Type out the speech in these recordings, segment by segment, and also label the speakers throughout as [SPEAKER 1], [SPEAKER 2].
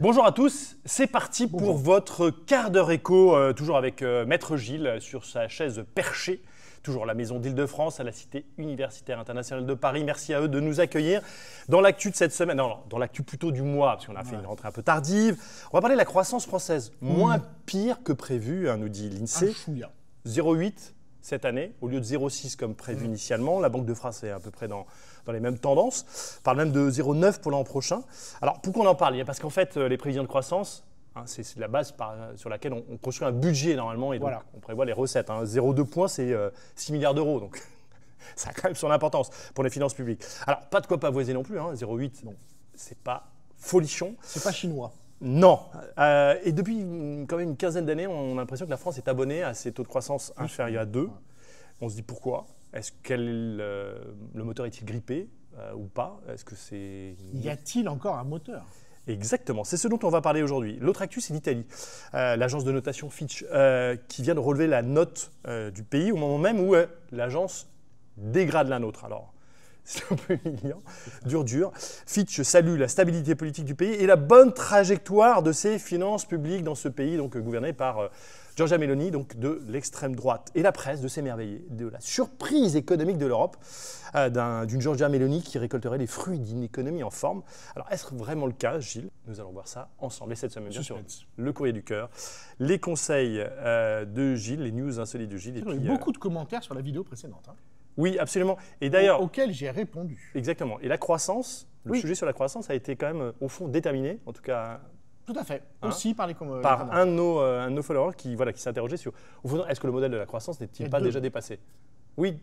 [SPEAKER 1] Bonjour à tous, c'est parti pour votre quart d'heure éco, toujours avec Maître Gilles sur sa chaise perchée, toujours à la Maison d'Île-de-France, à la Cité universitaire internationale de Paris. Merci à eux de nous accueillir dans l'actu de cette semaine, non, dans l'actu plutôt du mois, parce qu'on a fait une rentrée un peu tardive. On va parler de la croissance française, moins pire que prévu, nous dit l'INSEE, 0,8 cette année, au lieu de 0,6 comme prévu initialement. La Banque de France est à peu près dans les mêmes tendances. On parle même de 0,9 pour l'an prochain. Alors, pourquoi on en parle? Parce qu'en fait, les prévisions de croissance, c'est la base sur laquelle on construit un budget normalement, et donc on prévoit les recettes. 0,2 points, c'est 6 milliards d'euros, donc ça a quand même son importance pour les finances publiques. Alors, pas de quoi pavoiser non plus, 0,8, c'est pas folichon.
[SPEAKER 2] C'est pas chinois.
[SPEAKER 1] Non. Et depuis quand même une quinzaine d'années, on a l'impression que la France est abonnée à ces taux de croissance inférieurs à 2. On se dit pourquoi? Est-ce que le moteur est-il grippé ou pas? Est-ce que c'est...
[SPEAKER 2] Y a-t-il encore un moteur?
[SPEAKER 1] Exactement, c'est ce dont on va parler aujourd'hui. L'autre actu, c'est l'Italie. L'agence de notation Fitch qui vient de relever la note du pays au moment même où l'agence dégrade la nôtre. Alors, c'est un peu humiliant, dur. Fitch salue la stabilité politique du pays et la bonne trajectoire de ses finances publiques dans ce pays, donc gouverné par Giorgia Meloni, donc de l'extrême droite. Et la presse de s'émerveiller de la surprise économique de l'Europe, d'une Giorgia Meloni qui récolterait les fruits d'une économie en forme. Alors, est-ce vraiment le cas, Gilles? Nous allons voir ça ensemble. Et cette semaine, bien sûr, le courrier du cœur, les conseils de Gilles, les news insolites de Gilles.
[SPEAKER 2] Il y a eu beaucoup de commentaires sur la vidéo précédente.
[SPEAKER 1] Oui, absolument. Et d'ailleurs,
[SPEAKER 2] auquel j'ai répondu.
[SPEAKER 1] Exactement. Et la croissance, le sujet sur la croissance a été quand même, au fond, déterminé, en tout cas.
[SPEAKER 2] Tout à fait. Aussi par les commentaires.
[SPEAKER 1] Par un de nos followers qui s'est interrogé sur, au fond, est-ce que le modèle de la croissance n'est-il pas déjà dépassé? Oui,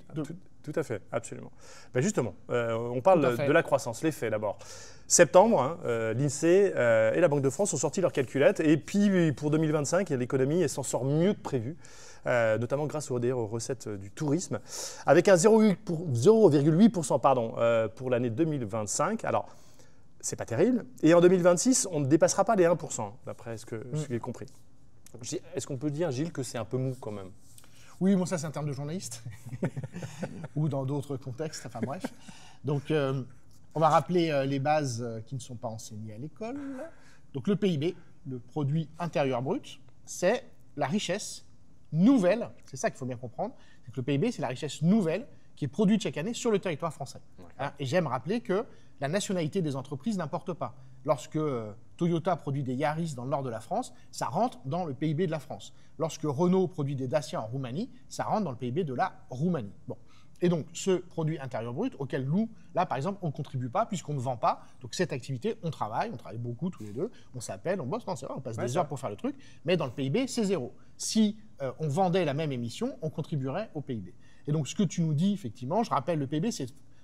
[SPEAKER 1] tout à fait, absolument. Ben justement, on parle de la croissance, les faits d'abord. Septembre, l'INSEE et la Banque de France ont sorti leurs calculettes. Et puis, pour 2025, l'économie s'en sort mieux que prévu. Notamment grâce aux recettes du tourisme, avec un 0,8% pour l'année 2025. Alors, c'est pas terrible. Et en 2026, on ne dépassera pas les 1%, d'après ce que j'ai compris. Est-ce qu'on peut dire, Gilles, que c'est un peu mou quand même?
[SPEAKER 2] Oui, bon, ça c'est un terme de journaliste, ou dans d'autres contextes, enfin bref. Donc, on va rappeler les bases qui ne sont pas enseignées à l'école. Donc, le PIB, le produit intérieur brut, c'est la richesse nouvelle, c'est ça qu'il faut bien comprendre, c'est que le PIB, c'est la richesse nouvelle qui est produite chaque année sur le territoire français. Et j'aime rappeler que la nationalité des entreprises n'importe pas. Lorsque Toyota produit des Yaris dans le nord de la France, ça rentre dans le PIB de la France. Lorsque Renault produit des Dacia en Roumanie, ça rentre dans le PIB de la Roumanie. Bon. Et donc, ce produit intérieur brut, auquel nous, là, par exemple, on ne contribue pas, puisqu'on ne vend pas. Donc, cette activité, on travaille beaucoup tous les deux, on s'appelle, on bosse, non, c'est vrai, on passe des heures pour faire le truc, mais dans le PIB, c'est zéro. Si on vendait la même émission, on contribuerait au PIB. Et donc, ce que tu nous dis, effectivement, je rappelle, le PIB,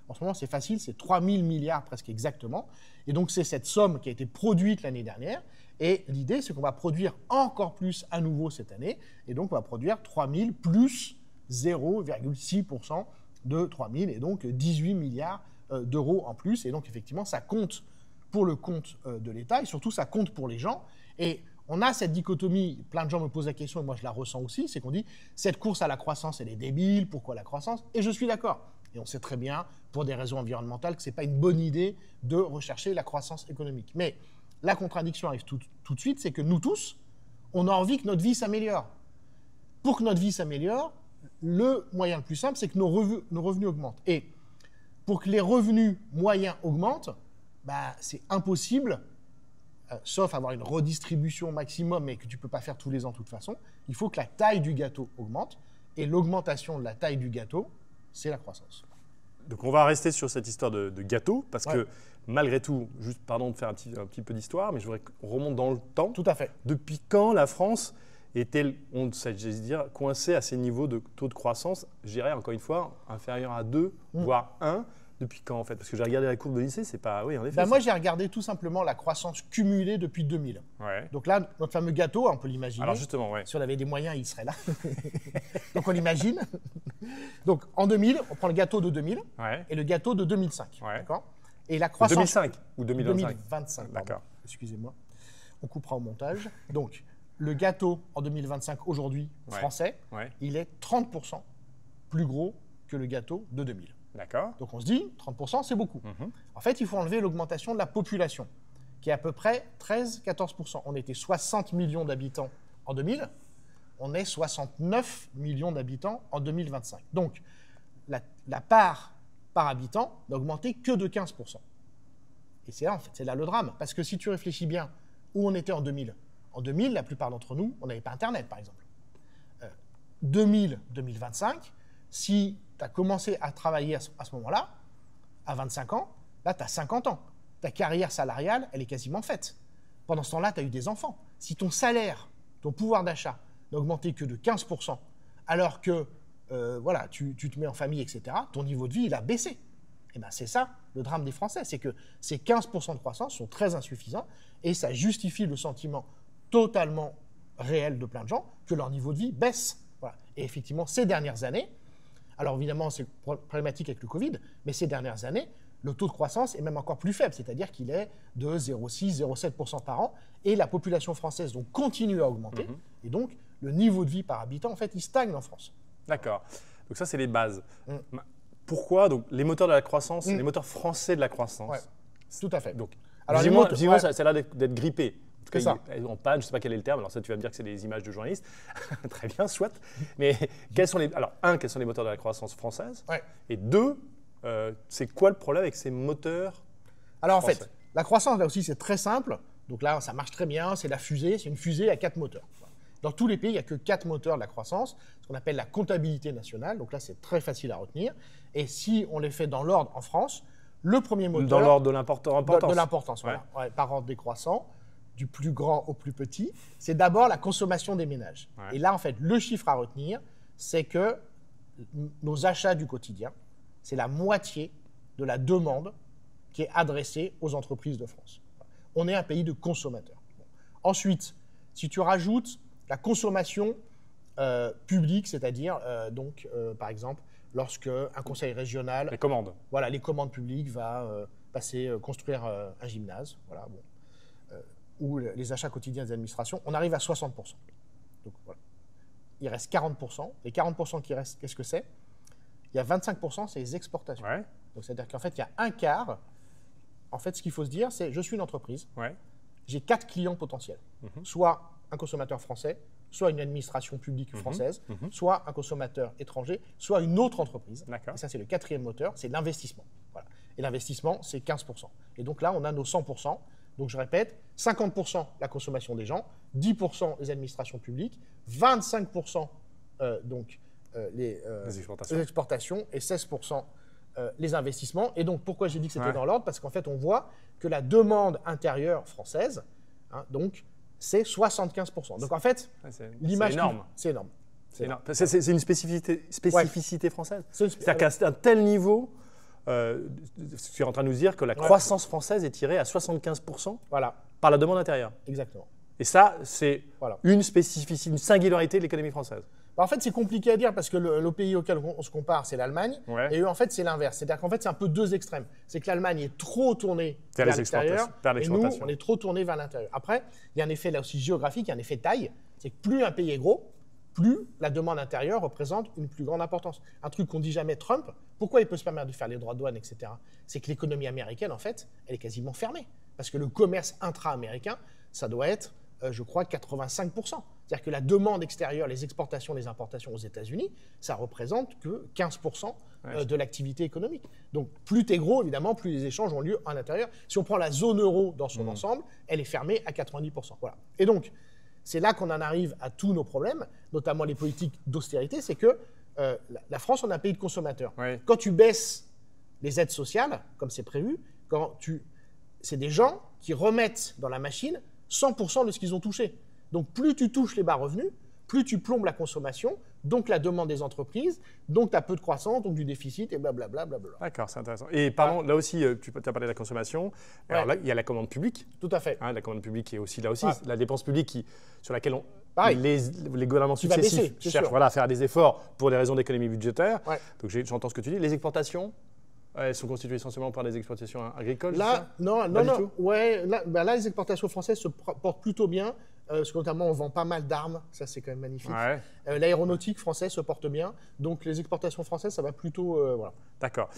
[SPEAKER 2] en ce moment, c'est facile, c'est 3 000 milliards presque exactement. Et donc, c'est cette somme qui a été produite l'année dernière. Et l'idée, c'est qu'on va produire encore plus à nouveau cette année. Et donc, on va produire 3 000 plus 0,6% de 3 000, et donc 18 milliards d'euros en plus. Et donc, effectivement, ça compte pour le compte de l'État, et surtout, ça compte pour les gens. Et on a cette dichotomie, plein de gens me posent la question, et moi je la ressens aussi, c'est qu'on dit, cette course à la croissance, elle est débile, pourquoi la croissance? Et je suis d'accord. Et on sait très bien, pour des raisons environnementales, que ce n'est pas une bonne idée de rechercher la croissance économique. Mais la contradiction arrive tout de suite, c'est que nous tous, on a envie que notre vie s'améliore. Pour que notre vie s'améliore, le moyen le plus simple, c'est que nos revenus augmentent. Et pour que les revenus moyens augmentent, c'est impossible, sauf avoir une redistribution maximum, mais que tu ne peux pas faire tous les ans de toute façon. Il faut que la taille du gâteau augmente. Et l'augmentation de la taille du gâteau, c'est la croissance.
[SPEAKER 1] Donc on va rester sur cette histoire de gâteau, parce que malgré tout, juste pardon de faire un petit peu d'histoire, mais je voudrais qu'on remonte dans le temps.
[SPEAKER 2] Tout à fait.
[SPEAKER 1] Depuis quand la France est-elle, coincée à ces niveaux de taux de croissance, je dirais encore une fois, inférieur à 2, voire 1? Depuis quand en fait? Parce que j'ai regardé la courbe de l'INSEE, c'est pas... Oui, en effet.
[SPEAKER 2] Moi, j'ai regardé tout simplement la croissance cumulée depuis 2000. Donc là, notre fameux gâteau, on peut l'imaginer.
[SPEAKER 1] Alors justement,
[SPEAKER 2] si on avait des moyens, il serait là. Donc on l'imagine. Donc en 2000, on prend le gâteau de 2000 et le gâteau de 2005. D'accord. Et la croissance...
[SPEAKER 1] 2005 ou 2025?
[SPEAKER 2] 2025, d'accord. Excusez-moi. On coupera au montage. Donc, le gâteau en 2025, aujourd'hui, français, il est 30% plus gros que le gâteau de 2000.
[SPEAKER 1] D'accord.
[SPEAKER 2] Donc on se dit, 30%, c'est beaucoup. En fait, il faut enlever l'augmentation de la population, qui est à peu près 13-14%. On était 60 millions d'habitants en 2000, on est 69 millions d'habitants en 2025. Donc, la part par habitant n'a augmenté que de 15%. Et c'est là, en fait, c'est là le drame. Parce que si tu réfléchis bien où on était en 2000, la plupart d'entre nous, on n'avait pas Internet, par exemple. 2000-2025, si tu as commencé à travailler à ce moment-là, à 25 ans, là, tu as 50 ans. Ta carrière salariale, elle est quasiment faite. Pendant ce temps-là, tu as eu des enfants. Si ton salaire, ton pouvoir d'achat n'a augmenté que de 15%, alors que voilà, tu te mets en famille, etc., ton niveau de vie, il a baissé. Et ben, c'est ça, le drame des Français, c'est que ces 15% de croissance sont très insuffisants et ça justifie le sentiment totalement réel de plein de gens que leur niveau de vie baisse. Voilà. Et effectivement, ces dernières années, alors évidemment, c'est problématique avec le Covid, mais ces dernières années, le taux de croissance est même encore plus faible, c'est-à-dire qu'il est de 0,6-0,7% par an, et la population française donc, continue à augmenter, et donc le niveau de vie par habitant, en fait, il stagne en France.
[SPEAKER 1] D'accord. Donc ça, c'est les bases. Pourquoi donc, les moteurs de la croissance, les moteurs français de la croissance?
[SPEAKER 2] Ouais, tout à fait.
[SPEAKER 1] Donc,
[SPEAKER 2] alors,
[SPEAKER 1] visiblement, ça a l'air d'être grippé. En tout cas, en panne, je ne sais pas quel est le terme. Alors ça, tu vas me dire que c'est des images de journalistes. Très bien, soit. Mais quels sont les moteurs de la croissance française? Et deux, c'est quoi le problème avec ces moteurs
[SPEAKER 2] Alors
[SPEAKER 1] français?
[SPEAKER 2] en fait, la croissance, là aussi, c'est très simple. Donc là, ça marche très bien. C'est la fusée. C'est une fusée à 4 moteurs. Dans tous les pays, il n'y a que 4 moteurs de la croissance, ce qu'on appelle la comptabilité nationale. Donc là, c'est très facile à retenir. Et si on les fait dans l'ordre en France, le premier moteur…
[SPEAKER 1] Dans l'ordre de l'importance.
[SPEAKER 2] De l'importance, voilà. Ouais, par ordre décroissant, du plus grand au plus petit. C'est d'abord la consommation des ménages. Et là, en fait, le chiffre à retenir, c'est que nos achats du quotidien, c'est la moitié de la demande qui est adressée aux entreprises de France. On est un pays de consommateurs. Bon. Ensuite, si tu rajoutes la consommation publique, c'est-à-dire, par exemple, lorsque un conseil régional…
[SPEAKER 1] Les commandes.
[SPEAKER 2] Voilà, les commandes publiques va construire un gymnase, voilà, bon, ou les achats quotidiens des administrations, on arrive à 60%. Donc voilà. Il reste 40%. Les 40% qui restent, qu'est-ce que c'est? Il y a 25%, c'est les exportations.
[SPEAKER 1] Ouais.
[SPEAKER 2] Donc c'est-à-dire qu'en fait, il y a un quart. En fait, ce qu'il faut se dire, c'est je suis une entreprise, j'ai 4 clients potentiels. Soit un consommateur français, soit une administration publique française, soit un consommateur étranger, soit une autre entreprise. Et ça, c'est le 4e moteur, c'est l'investissement. Voilà. Et l'investissement, c'est 15%. Et donc là, on a nos 100%. Donc je répète, 50% la consommation des gens, 10% les administrations publiques, 25% les exportations et 16% les investissements. Et donc pourquoi j'ai dit que c'était dans l'ordre? Parce qu'en fait, on voit que la demande intérieure française, donc, c'est 75%. Donc en fait, l'image…
[SPEAKER 1] C'est énorme.
[SPEAKER 2] C'est énorme.
[SPEAKER 1] C'est une spécificité française. C'est-à-dire qu'à un tel niveau, tu es en train de nous dire que la croissance française est tirée à 75% par la demande intérieure.
[SPEAKER 2] Exactement.
[SPEAKER 1] Et ça, c'est une spécificité, une singularité de l'économie française.
[SPEAKER 2] En fait, c'est compliqué à dire parce que le pays auquel on se compare, c'est l'Allemagne. Et eux, en fait, c'est l'inverse. C'est-à-dire qu'en fait, c'est un peu deux extrêmes. C'est que l'Allemagne est trop tournée vers l'extérieur et nous, on est trop tournés vers l'intérieur. Après, il y a un effet là aussi géographique, il y a un effet taille. C'est que plus un pays est gros, plus la demande intérieure représente une plus grande importance. Un truc qu'on dit jamais Trump, pourquoi il peut se permettre de faire les droits de douane, etc. C'est que l'économie américaine, en fait, elle est quasiment fermée. Parce que le commerce intra-américain, ça doit être, je crois, 85%. C'est-à-dire que la demande extérieure, les exportations, les importations aux États-Unis, ça représente que 15% de l'activité économique. Donc, plus tu es gros, évidemment, plus les échanges ont lieu à l'intérieur. Si on prend la zone euro dans son ensemble, elle est fermée à 90%. Voilà. Et donc, c'est là qu'on en arrive à tous nos problèmes, notamment les politiques d'austérité, c'est que la France, on est un pays de consommateurs. Quand tu baisses les aides sociales, comme c'est prévu, c'est des gens qui remettent dans la machine 100% de ce qu'ils ont touché. Donc, plus tu touches les bas revenus, plus tu plombes la consommation, donc la demande des entreprises, donc tu as peu de croissance, donc du déficit, et blablabla.
[SPEAKER 1] D'accord, c'est intéressant. Et pardon, là aussi, tu as parlé de la consommation. Alors là, il y a la commande publique.
[SPEAKER 2] Tout à fait.
[SPEAKER 1] La commande publique est aussi là aussi. La dépense publique sur laquelle les gouvernements successifs cherchent à faire des efforts pour des raisons d'économie budgétaire. Donc j'entends ce que tu dis. Les exportations, elles sont constituées essentiellement par des exportations agricoles?
[SPEAKER 2] Là, non. Là, les exportations françaises se portent plutôt bien. Parce que notamment, on vend pas mal d'armes, ça c'est quand même magnifique. L'aéronautique française se porte bien, donc les exportations françaises, ça va plutôt… voilà.
[SPEAKER 1] D'accord.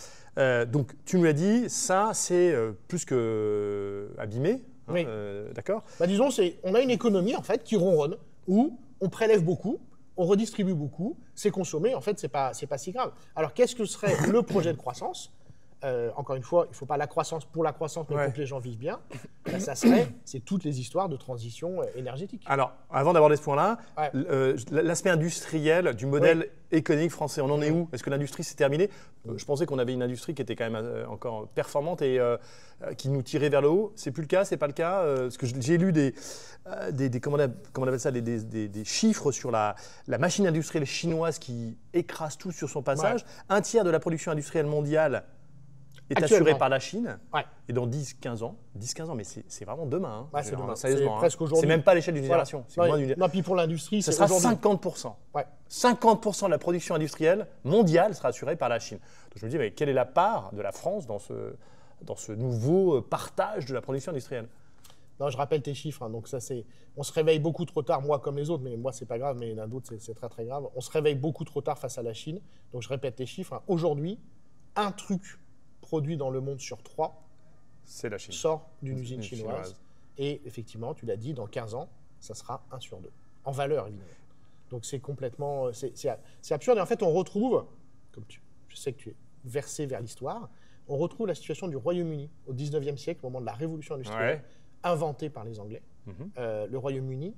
[SPEAKER 1] Donc tu nous l'as dit, ça c'est plus que abîmé,
[SPEAKER 2] Oui.
[SPEAKER 1] D'accord.
[SPEAKER 2] Disons, on a une économie en fait qui ronronne, où on prélève beaucoup, on redistribue beaucoup, c'est consommé, en fait, c'est pas si grave. Alors, qu'est-ce que serait le projet de croissance ? Encore une fois, il ne faut pas la croissance pour la croissance, mais pour que les gens vivent bien. C'est toutes les histoires de transition énergétique.
[SPEAKER 1] Alors, avant d'aborder ce point-là, l'aspect industriel du modèle économique français, on en est où ? Est-ce que l'industrie s'est terminée ? Je pensais qu'on avait une industrie qui était quand même encore performante et qui nous tirait vers le haut. C'est plus le cas, c'est pas le cas. Parce que j'ai lu des comment on appelle ça, des chiffres sur la machine industrielle chinoise qui écrase tout sur son passage. Un tiers de la production industrielle mondiale est assuré par la Chine, et dans 10-15 ans, mais c'est vraiment demain.
[SPEAKER 2] C'est demain.
[SPEAKER 1] Sérieusement,
[SPEAKER 2] c'est presque aujourd'hui.
[SPEAKER 1] C'est même pas à l'échelle d'une génération.
[SPEAKER 2] Non, puis pour l'industrie,
[SPEAKER 1] ça sera 50%. 50% de la production industrielle mondiale sera assurée par la Chine. Donc je me dis, mais quelle est la part de la France dans ce nouveau partage de la production industrielle ?
[SPEAKER 2] Non, je rappelle tes chiffres. Donc ça, on se réveille beaucoup trop tard, moi comme les autres, mais moi, c'est pas grave, mais l'un d'autre, c'est très, très grave. On se réveille beaucoup trop tard face à la Chine. Donc je répète tes chiffres. Aujourd'hui, un truc produit dans le monde sur 3 sort d'une usine chinoise. Et effectivement, tu l'as dit, dans 15 ans, ça sera 1 sur 2. En valeur, évidemment. Donc c'est complètement... C'est absurde. Et en fait, on retrouve, je sais que tu es versé vers l'histoire, on retrouve la situation du Royaume-Uni au 19e siècle, au moment de la révolution industrielle, inventée par les Anglais. Le Royaume-Uni,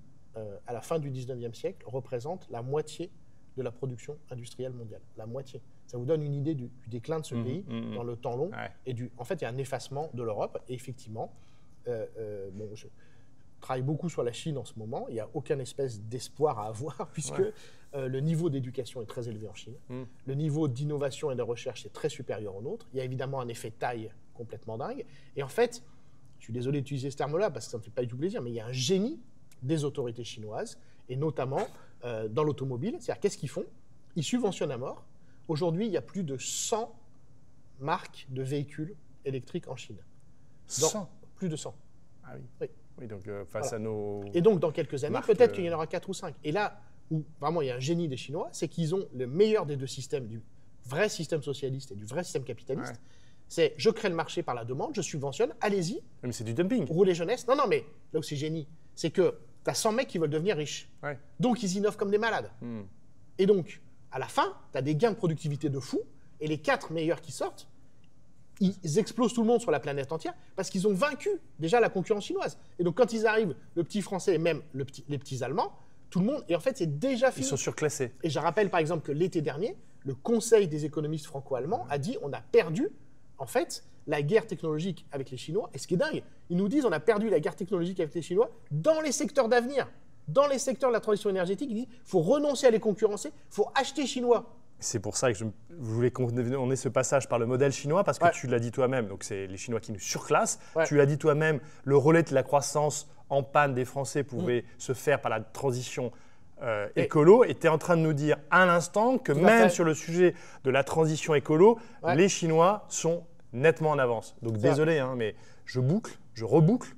[SPEAKER 2] à la fin du 19e siècle, représente la moitié de la production industrielle mondiale. La moitié. Ça vous donne une idée du déclin de ce pays dans le temps long. Et en fait, il y a un effacement de l'Europe. Et effectivement, je travaille beaucoup sur la Chine en ce moment. Il n'y a aucune espèce d'espoir à avoir puisque le niveau d'éducation est très élevé en Chine. Le niveau d'innovation et de recherche est très supérieur au nôtre. Il y a évidemment un effet taille complètement dingue. Et en fait, je suis désolé d'utiliser ce terme-là parce que ça ne me fait pas du tout plaisir, mais il y a un génie des autorités chinoises, et notamment dans l'automobile. C'est-à-dire, qu'est-ce qu'ils font ? Ils subventionnent à mort. Aujourd'hui, il y a plus de 100 marques de véhicules électriques en Chine.
[SPEAKER 1] 100 ?
[SPEAKER 2] Plus de 100.
[SPEAKER 1] Ah oui. Oui, donc face à nos...
[SPEAKER 2] Et donc, dans quelques années, peut-être qu'il y en aura 4 ou 5. Et là, où vraiment il y a un génie des Chinois, c'est qu'ils ont le meilleur des deux systèmes, du vrai système socialiste et du vrai système capitaliste. C'est je crée le marché par la demande, je subventionne, allez-y.
[SPEAKER 1] Mais c'est du dumping.
[SPEAKER 2] Roulez jeunesse. Non, mais là où c'est génie, c'est que tu as 100 mecs qui veulent devenir riches. Donc, ils innovent comme des malades. Et donc, à la fin, tu as des gains de productivité de fou, et les 4 meilleurs qui sortent, ils explosent tout le monde sur la planète entière parce qu'ils ont vaincu déjà la concurrence chinoise. Et donc, quand ils arrivent, le petit français et même les petits allemands, tout le monde, et en fait, c'est déjà fini.
[SPEAKER 1] Ils sont surclassés.
[SPEAKER 2] Et je rappelle par exemple que l'été dernier, le Conseil des économistes franco-allemands a dit on a perdu, en fait, la guerre technologique avec les Chinois. Et ce qui est dingue, ils nous disent on a perdu la guerre technologique avec les Chinois dans les secteurs d'avenir. Dans les secteurs de la transition énergétique, ils disent qu'il faut renoncer à les concurrencer, il faut acheter chinois.
[SPEAKER 1] C'est pour ça que je voulais qu'on ait ce passage par le modèle chinois, parce que tu l'as dit toi-même, donc c'est les Chinois qui nous surclassent. Tu l'as dit toi-même, le relais de la croissance en panne des Français pouvait se faire par la transition écolo. Et tu es en train de nous dire à l'instant que même sur le sujet de la transition écolo, les Chinois sont nettement en avance. Donc désolé, mais je reboucle.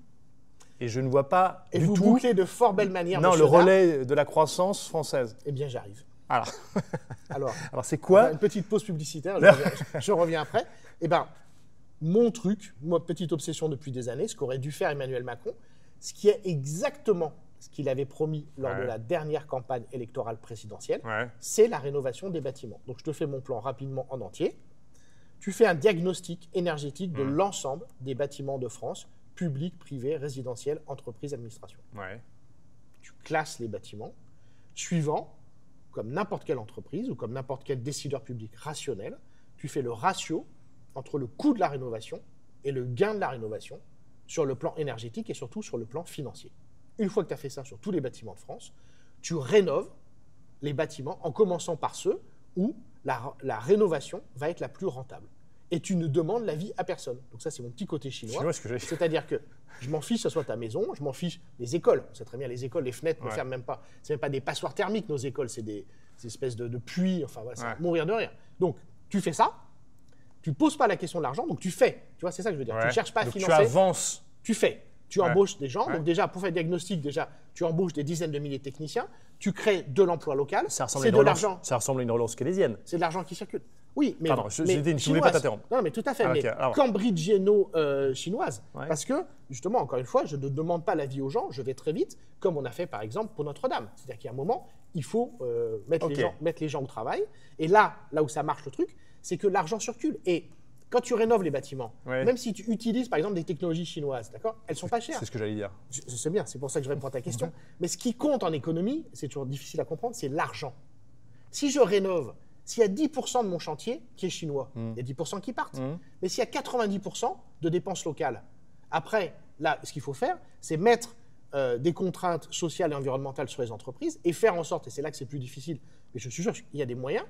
[SPEAKER 1] Et je ne vois pas
[SPEAKER 2] du
[SPEAKER 1] tout...
[SPEAKER 2] Et vous bouclez de fort belle manière.
[SPEAKER 1] Non, le relais de la croissance française.
[SPEAKER 2] Eh bien, j'arrive.
[SPEAKER 1] Alors c'est quoi ?
[SPEAKER 2] Une petite pause publicitaire, je reviens après. Eh bien, mon truc, ma petite obsession depuis des années, ce qu'aurait dû faire Emmanuel Macron, ce qui est exactement ce qu'il avait promis lors de la dernière campagne électorale présidentielle, c'est la rénovation des bâtiments. Donc, je te fais mon plan rapidement en entier. Tu fais un diagnostic énergétique de l'ensemble des bâtiments de France, public, privé, résidentiel, entreprise, administration. Tu classes les bâtiments suivant, comme n'importe quelle entreprise ou comme n'importe quel décideur public rationnel, tu fais le ratio entre le coût de la rénovation et le gain de la rénovation sur le plan énergétique et surtout sur le plan financier. Une fois que tu as fait ça sur tous les bâtiments de France, tu rénoves les bâtiments en commençant par ceux où la rénovation va être la plus rentable. Et tu ne demandes l'avis à personne. Donc ça, c'est mon petit côté chinois. C'est-à-dire que je m'en fiche, que ce soit ta maison, je m'en fiche des écoles. On sait très bien, les écoles, les fenêtres ne ferment même pas. Ce n'est même pas des passoires thermiques, nos écoles, c'est des espèces de puits. Enfin, voilà, ça va mourir de rire. Donc, tu fais ça, tu ne poses pas la question de l'argent, donc tu fais. Tu vois, c'est ça que je veux dire. Tu ne cherches pas à financer.
[SPEAKER 1] Tu avances.
[SPEAKER 2] Tu fais. Tu embauches des gens. Donc déjà, pour faire le diagnostic, tu embauches des dizaines de milliers de techniciens. Tu crées de l'emploi local.
[SPEAKER 1] C'est de l'argent. Ça ressemble à une relance keynésienne.
[SPEAKER 2] C'est de l'argent qui circule. Oui, mais
[SPEAKER 1] Pardon, je
[SPEAKER 2] mais
[SPEAKER 1] voulais pas
[SPEAKER 2] chinoise.
[SPEAKER 1] t'interrompre.
[SPEAKER 2] Non, mais tout à fait.
[SPEAKER 1] Ah,
[SPEAKER 2] mais
[SPEAKER 1] ok, alors.
[SPEAKER 2] Cambridge chinoise.
[SPEAKER 1] Ouais.
[SPEAKER 2] Parce que, justement, encore une fois, je ne demande pas l'avis aux gens, je vais très vite, comme on a fait par exemple pour Notre-Dame. C'est-à-dire qu'il y a un moment, il faut mettre les gens au travail. Et là où ça marche le truc, c'est que l'argent circule. Et quand tu rénoves les bâtiments, même si tu utilises par exemple des technologies chinoises, d'accord, elles sont pas chères.
[SPEAKER 1] C'est ce que j'allais dire.
[SPEAKER 2] Je sais bien, c'est pour ça que je réponds à ta question. Mais ce qui compte en économie, c'est toujours difficile à comprendre, c'est l'argent. Si je rénove, s'il y a 10% de mon chantier qui est chinois, il y a 10% qui partent. Mais s'il y a 90% de dépenses locales, après, là, ce qu'il faut faire, c'est mettre des contraintes sociales et environnementales sur les entreprises et faire en sorte, et c'est là que c'est plus difficile, mais je suis sûr qu'il y a des moyens,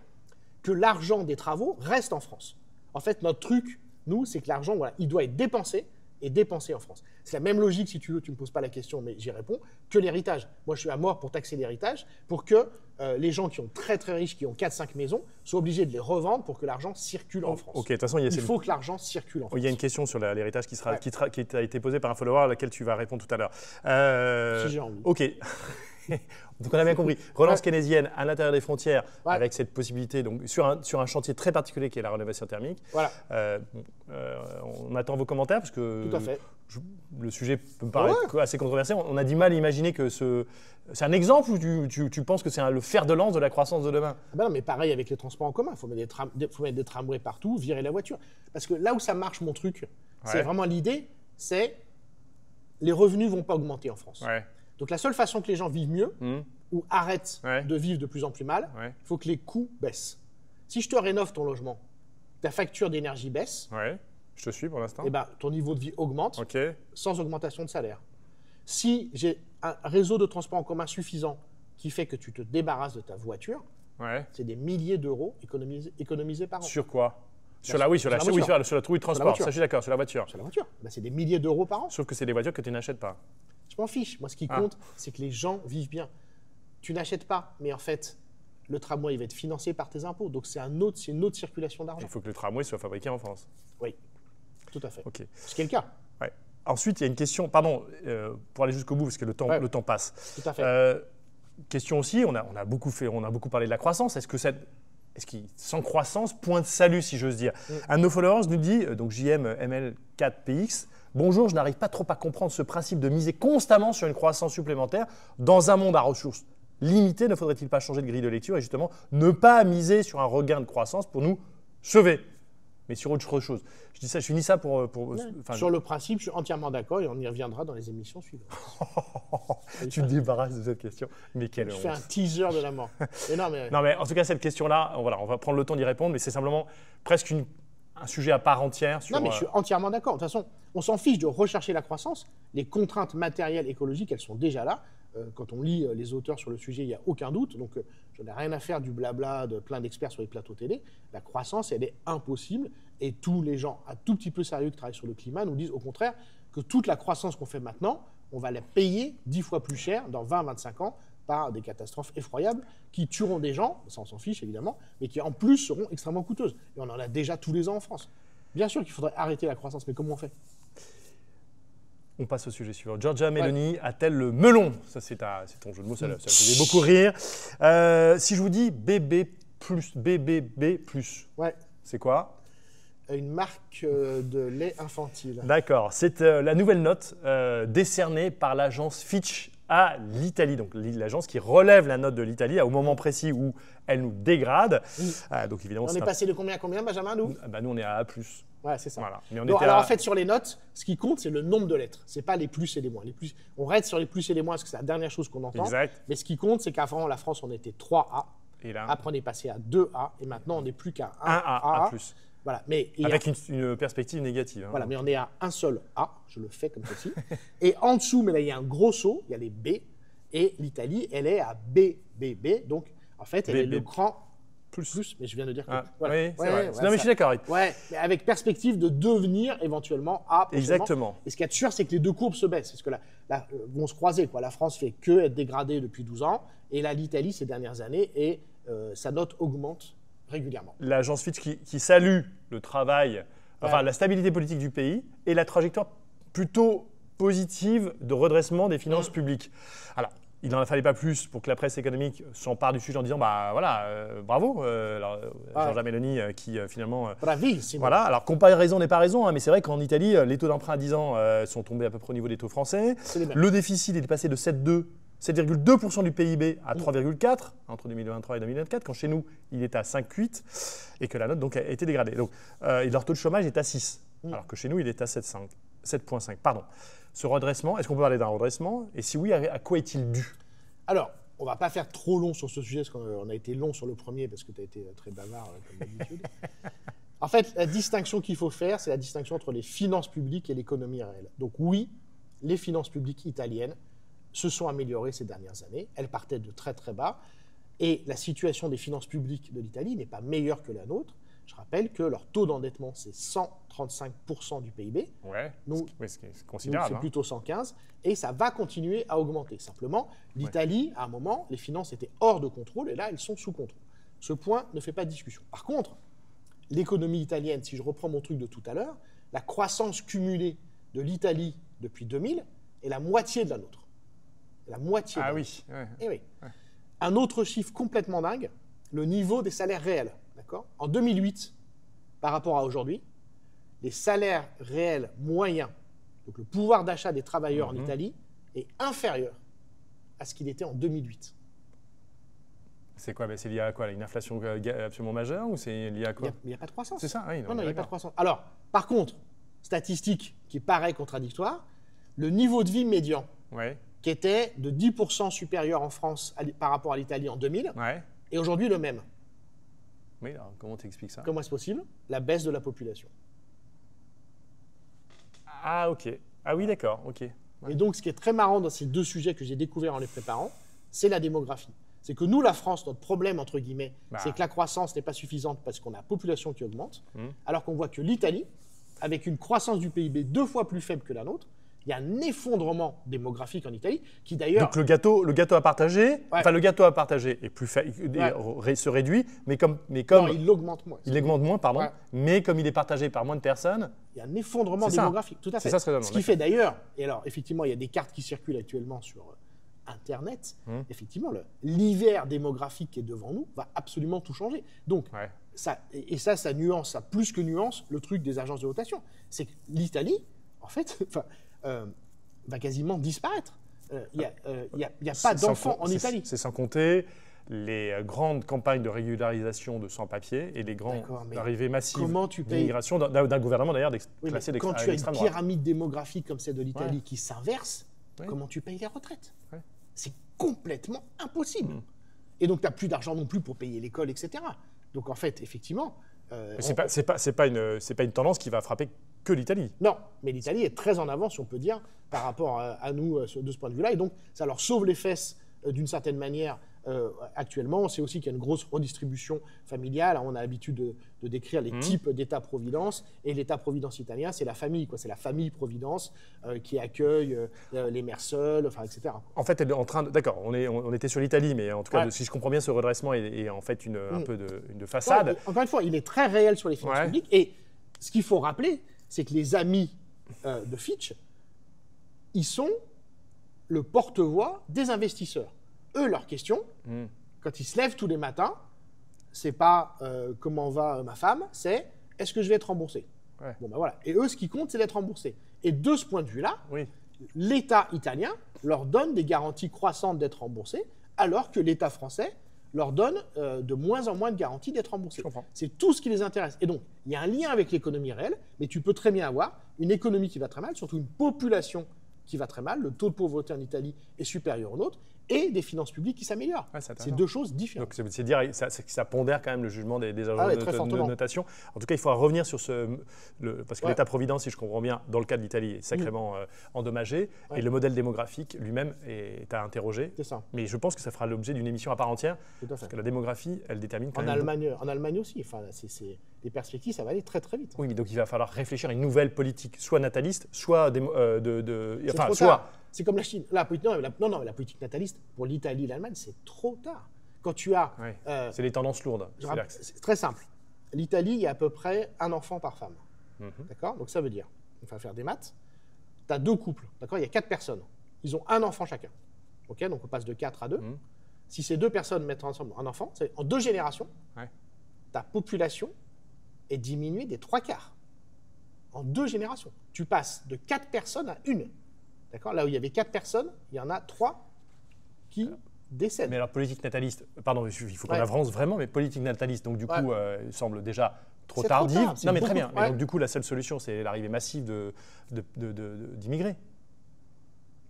[SPEAKER 2] que l'argent des travaux reste en France. En fait, notre truc, nous, c'est que l'argent, voilà, il doit être dépensé et dépensé en France. C'est la même logique, si tu veux, tu ne me poses pas la question, mais j'y réponds, que l'héritage. Moi, je suis à mort pour taxer l'héritage, pour que les gens qui sont très très riches, qui ont 4-5 maisons, soient obligés de les revendre pour que l'argent circule en France.
[SPEAKER 1] Ok, de toute façon,
[SPEAKER 2] il faut que l'argent circule en France.
[SPEAKER 1] Il y a une question sur l'héritage qui t'a été posée par un follower à laquelle tu vas répondre tout à l'heure.
[SPEAKER 2] Si j'ai envie.
[SPEAKER 1] Ok. Donc on a bien compris. Relance keynésienne à l'intérieur des frontières, avec cette possibilité, donc sur un chantier très particulier qui est la rénovation thermique.
[SPEAKER 2] Voilà.
[SPEAKER 1] On attend vos commentaires parce que
[SPEAKER 2] tout à fait.
[SPEAKER 1] Le sujet peut me paraître assez controversé. On a du mal à imaginer que c'est un exemple ou tu penses que c'est le fer de lance de la croissance de demain?
[SPEAKER 2] Ben non, mais pareil avec les transports en commun. Il faut mettre des tramways partout, virer la voiture. Parce que là où ça marche, mon truc, c'est vraiment l'idée, c'est les revenus ne vont pas augmenter en France.
[SPEAKER 1] Ouais.
[SPEAKER 2] Donc la seule façon que les gens vivent mieux ou arrêtent de vivre de plus en plus mal, il faut que les coûts baissent. Si je te rénove ton logement, ta facture d'énergie baisse,
[SPEAKER 1] je te suis pour l'instant.
[SPEAKER 2] Et ben, ton niveau de vie augmente sans augmentation de salaire. Si j'ai un réseau de transport en commun suffisant qui fait que tu te débarrasses de ta voiture, c'est des milliers d'euros économisés par an.
[SPEAKER 1] Sur quoi? Sur la trouille de transport, ça je suis d'accord, sur la voiture.
[SPEAKER 2] Sur la voiture, ben, c'est des milliers d'euros par an.
[SPEAKER 1] Sauf que c'est des voitures que tu n'achètes pas.
[SPEAKER 2] Je m'en fiche. Moi, ce qui compte, c'est que les gens vivent bien. Tu n'achètes pas, mais en fait, le tramway il va être financé par tes impôts. Donc, c'est une autre circulation d'argent.
[SPEAKER 1] Il faut que le tramway soit fabriqué en France.
[SPEAKER 2] Oui, tout à fait.
[SPEAKER 1] Okay.
[SPEAKER 2] Ce qui est le cas.
[SPEAKER 1] Ouais. Ensuite, il y a une question, pardon, pour aller jusqu'au bout, parce que le temps passe.
[SPEAKER 2] Tout à fait.
[SPEAKER 1] Question aussi, on a beaucoup parlé de la croissance. Est-ce que sans croissance, point de salut, si j'ose dire. Un de nos followers nous dit, donc JMML4PX, bonjour, je n'arrive pas trop à comprendre ce principe de miser constamment sur une croissance supplémentaire. Dans un monde à ressources limitées, ne faudrait-il pas changer de grille de lecture et justement ne pas miser sur un regain de croissance pour nous sauver, mais sur autre chose? Je finis ça pour
[SPEAKER 2] sur le principe, je suis entièrement d'accord et on y reviendra dans les émissions suivantes.
[SPEAKER 1] Tu te débarrasses de cette question, mais quelle honte.
[SPEAKER 2] Je fais un teaser de la mort. Non,
[SPEAKER 1] mais en tout cas, cette question-là, on va prendre le temps d'y répondre, mais c'est simplement presque un sujet à part entière.
[SPEAKER 2] Non, mais je suis entièrement d'accord. De toute façon, on s'en fiche de rechercher la croissance. Les contraintes matérielles, écologiques, elles sont déjà là. Quand on lit les auteurs sur le sujet, il n'y a aucun doute. Donc, je n'ai rien à faire du blabla de plein d'experts sur les plateaux télé. La croissance, elle est impossible. Et tous les gens un tout petit peu sérieux qui travaillent sur le climat nous disent au contraire que toute la croissance qu'on fait maintenant, on va la payer 10 fois plus cher dans 20-25 ans par des catastrophes effroyables qui tueront des gens, ça on s'en fiche évidemment, mais qui en plus seront extrêmement coûteuses. Et on en a déjà tous les ans en France. Bien sûr qu'il faudrait arrêter la croissance, mais comment on fait?
[SPEAKER 1] On passe au sujet suivant. Giorgia Meloni a-t-elle le melon? Ça, c'est ton jeu de mots, ça faisait beaucoup rire. Si je vous dis BBB+, c'est quoi?
[SPEAKER 2] Une marque de lait infantile.
[SPEAKER 1] D'accord. C'est la nouvelle note décernée par l'agence Fitch à l'Italie. Donc l'agence qui relève la note de l'Italie au moment précis où elle nous dégrade. Donc évidemment,
[SPEAKER 2] on est passé de combien à combien, Benjamin, nous?
[SPEAKER 1] Nous, on est à A+.
[SPEAKER 2] Ouais, c'est ça.
[SPEAKER 1] Voilà. Mais
[SPEAKER 2] alors en fait, sur les notes, ce qui compte, c'est le nombre de lettres. C'est pas les plus et les moins. On reste sur les plus et les moins parce que c'est la dernière chose qu'on entend.
[SPEAKER 1] Exact.
[SPEAKER 2] Mais ce qui compte, c'est qu'avant, la France, on était 3A.
[SPEAKER 1] Et là,
[SPEAKER 2] après, on est passé à 2A. Et maintenant, on n'est plus qu'à
[SPEAKER 1] 1A.
[SPEAKER 2] Voilà, mais
[SPEAKER 1] avec une perspective négative.
[SPEAKER 2] Voilà, mais on est à un seul A. Je le fais comme ceci. Et en dessous, mais là, il y a un gros saut. Il y a les B. Et l'Italie, elle est à BBB. Donc, en fait, elle est le cran plus. Mais je viens de dire que.
[SPEAKER 1] Voilà. Oui, c'est vrai. Non, mais je suis d'accord.
[SPEAKER 2] Ouais, mais avec perspective de devenir éventuellement A.
[SPEAKER 1] Exactement.
[SPEAKER 2] Et ce qu'il y a de sûr, c'est que les deux courbes se baissent. Parce que là, vont se croiser, quoi. La France fait que être dégradée depuis 12 ans. Et là, l'Italie, ces dernières années, et sa note augmente régulièrement.
[SPEAKER 1] L'agence Fitch qui salue le travail, la stabilité politique du pays et la trajectoire plutôt positive de redressement des finances publiques. Alors, il n'en fallait pas plus pour que la presse économique s'empare du sujet en disant bah voilà, bravo, Giorgia Meloni qui finalement.
[SPEAKER 2] Bravissimo.
[SPEAKER 1] Voilà, alors comparaison n'est pas raison, hein, mais c'est vrai qu'en Italie, les taux d'emprunt à 10 ans sont tombés à peu près au niveau des taux français. Le déficit est passé de 7,2% du PIB à 3,4% entre 2023 et 2024, quand chez nous, il est à 5,8% et que la note donc, a été dégradée. Donc, et leur taux de chômage est à 6%, alors que chez nous, il est à 7,5%. Pardon. Ce redressement, est-ce qu'on peut parler d'un redressement? Et si oui, à quoi est-il dû?
[SPEAKER 2] Alors, on ne va pas faire trop long sur ce sujet, parce qu'on a été long sur le premier, parce que tu as été très bavard, comme d'habitude. En fait, la distinction qu'il faut faire, c'est la distinction entre les finances publiques et l'économie réelle. Donc oui, les finances publiques italiennes se sont améliorées ces dernières années. Elles partaient de très très bas. Et la situation des finances publiques de l'Italie n'est pas meilleure que la nôtre. Je rappelle que leur taux d'endettement, c'est 135% du PIB.
[SPEAKER 1] Ouais,
[SPEAKER 2] Nous,
[SPEAKER 1] c'est considérable.
[SPEAKER 2] c'est plutôt 115. Et ça va continuer à augmenter. Simplement, l'Italie, à un moment, les finances étaient hors de contrôle et là, elles sont sous contrôle. Ce point ne fait pas de discussion. Par contre, l'économie italienne, si je reprends mon truc de tout à l'heure, la croissance cumulée de l'Italie depuis 2000 est la moitié de la nôtre. La moitié.
[SPEAKER 1] Ah oui. Ouais.
[SPEAKER 2] Eh oui. Ouais. Un autre chiffre complètement dingue, le niveau des salaires réels. D'accord ? En 2008, par rapport à aujourd'hui, les salaires réels moyens, donc le pouvoir d'achat des travailleurs en Italie, est inférieur à ce qu'il était en 2008.
[SPEAKER 1] C'est quoi? C'est lié à quoi? Une inflation absolument majeure ou c'est lié à quoi?
[SPEAKER 2] Il n'y a pas de croissance.
[SPEAKER 1] C'est ça, oui.
[SPEAKER 2] Non, il n'y a pas de croissance. Alors, par contre, statistique qui paraît contradictoire, le niveau de vie médian, qui était de 10% supérieur en France par rapport à l'Italie en 2000, est aujourd'hui le même.
[SPEAKER 1] Oui, alors comment tu expliques ça?
[SPEAKER 2] Comment est-ce possible? La baisse de la population.
[SPEAKER 1] Ah, ok. Ah oui, d'accord, ok.
[SPEAKER 2] Et donc, ce qui est très marrant dans ces deux sujets que j'ai découverts en les préparant, c'est la démographie. C'est que nous, la France, notre problème, entre guillemets, c'est que la croissance n'est pas suffisante parce qu'on a la population qui augmente, alors qu'on voit que l'Italie, avec une croissance du PIB 2 fois plus faible que la nôtre, il y a un effondrement démographique en Italie qui d'ailleurs...
[SPEAKER 1] Donc le gâteau à partager, enfin le gâteau à partager est plus se réduit, mais comme
[SPEAKER 2] non, il augmente moins.
[SPEAKER 1] Il augmente moins, pardon, mais comme il est partagé par moins de personnes...
[SPEAKER 2] Il y a un effondrement démographique, tout à fait.
[SPEAKER 1] C'est ça, ce
[SPEAKER 2] qui fait d'ailleurs, et alors effectivement, il y a des cartes qui circulent actuellement sur Internet, effectivement, l'hiver démographique qui est devant nous va absolument tout changer. Donc, ça nuance, ça plus que nuance le truc des agences de notation. C'est que l'Italie, en fait... va quasiment disparaître. Il n'y a pas d'enfants en Italie.
[SPEAKER 1] C'est sans compter les grandes campagnes de régularisation de sans-papiers et les grandes arrivées massives d'immigration d'un gouvernement d'ailleurs classé
[SPEAKER 2] quand tu as une pyramide démographique comme celle de l'Italie qui s'inverse, comment tu payes les retraites? C'est complètement impossible. Et donc, tu n'as plus d'argent non plus pour payer l'école, etc. Donc, en fait, effectivement...
[SPEAKER 1] c'est pas une tendance qui va frapper que l'Italie.
[SPEAKER 2] Non, mais l'Italie est très en avance, si on peut dire, par rapport à nous de ce point de vue-là. Et donc, ça leur sauve les fesses d'une certaine manière actuellement. C'est aussi qu'il y a une grosse redistribution familiale. On a l'habitude de décrire les types d'État-providence. Et l'État-providence italien, c'est la famille, quoi. C'est la famille-providence qui accueille les mères seules, enfin, etc.
[SPEAKER 1] En fait, elle est en train de... D'accord, on était sur l'Italie, mais en tout cas, si je comprends bien, ce redressement est en fait un peu de façade.
[SPEAKER 2] Non, encore une fois, il est très réel sur les finances publiques. Et ce qu'il faut rappeler, c'est que les amis de Fitch, ils sont le porte-voix des investisseurs. Eux, leur question, quand ils se lèvent tous les matins, c'est pas comment va ma femme, c'est est-ce que je vais être remboursé? Bon, ben voilà. Et eux, ce qui compte, c'est d'être remboursé. Et de ce point de vue-là, l'État italien leur donne des garanties croissantes d'être remboursés, alors que l'État français leur donne de moins en moins de garanties d'être remboursés. C'est tout ce qui les intéresse. Et donc, il y a un lien avec l'économie réelle, mais tu peux très bien avoir une économie qui va très mal, surtout une population qui va très mal. Le taux de pauvreté en Italie est supérieur au nôtre, et des finances publiques qui s'améliorent. C'est deux choses différentes.
[SPEAKER 1] Donc, c'est dire que ça pondère quand même le jugement des agences de notation. En tout cas, il faudra revenir sur parce que l'État-providence, si je comprends bien, dans le cas de l'Italie, est sacrément endommagé. Et le modèle démographique lui-même est à interroger.
[SPEAKER 2] C'est ça.
[SPEAKER 1] Mais je pense que ça fera l'objet d'une émission à part entière. Parce que la démographie, elle détermine quand même...
[SPEAKER 2] En Allemagne aussi. Enfin, les perspectives, ça va aller très très vite.
[SPEAKER 1] Oui, mais donc il va falloir réfléchir à une nouvelle politique, soit nataliste, soit
[SPEAKER 2] c'est comme la Chine. La politique nataliste, pour l'Italie et l'Allemagne, c'est trop tard. Quand tu as...
[SPEAKER 1] c'est les tendances lourdes.
[SPEAKER 2] C'est très simple. L'Italie, il y a à peu près un enfant par femme. D'accord? Donc ça veut dire, on va faire des maths, tu as 2 couples. D'accord? Il y a 4 personnes. Ils ont un enfant chacun. Ok, donc on passe de 4 à 2.
[SPEAKER 1] Mhm.
[SPEAKER 2] Si ces 2 personnes mettent ensemble un enfant, en 2 générations,
[SPEAKER 1] Ouais.
[SPEAKER 2] ta population est diminuée des 3/4. En 2 générations. Tu passes de 4 personnes à 1. D'accord? Là où il y avait 4 personnes, il y en a 3 qui décèdent.
[SPEAKER 1] Mais alors, politique nataliste, pardon, il faut qu'on
[SPEAKER 2] Ouais.
[SPEAKER 1] avance vraiment, mais politique nataliste, donc du
[SPEAKER 2] Ouais.
[SPEAKER 1] coup, il semble déjà trop
[SPEAKER 2] C'est trop
[SPEAKER 1] tardive.
[SPEAKER 2] tard, c'est
[SPEAKER 1] Non, mais très
[SPEAKER 2] beaucoup-
[SPEAKER 1] bien. Mais
[SPEAKER 2] ouais.
[SPEAKER 1] donc, du coup, la seule solution, c'est l'arrivée massive d'immigrés.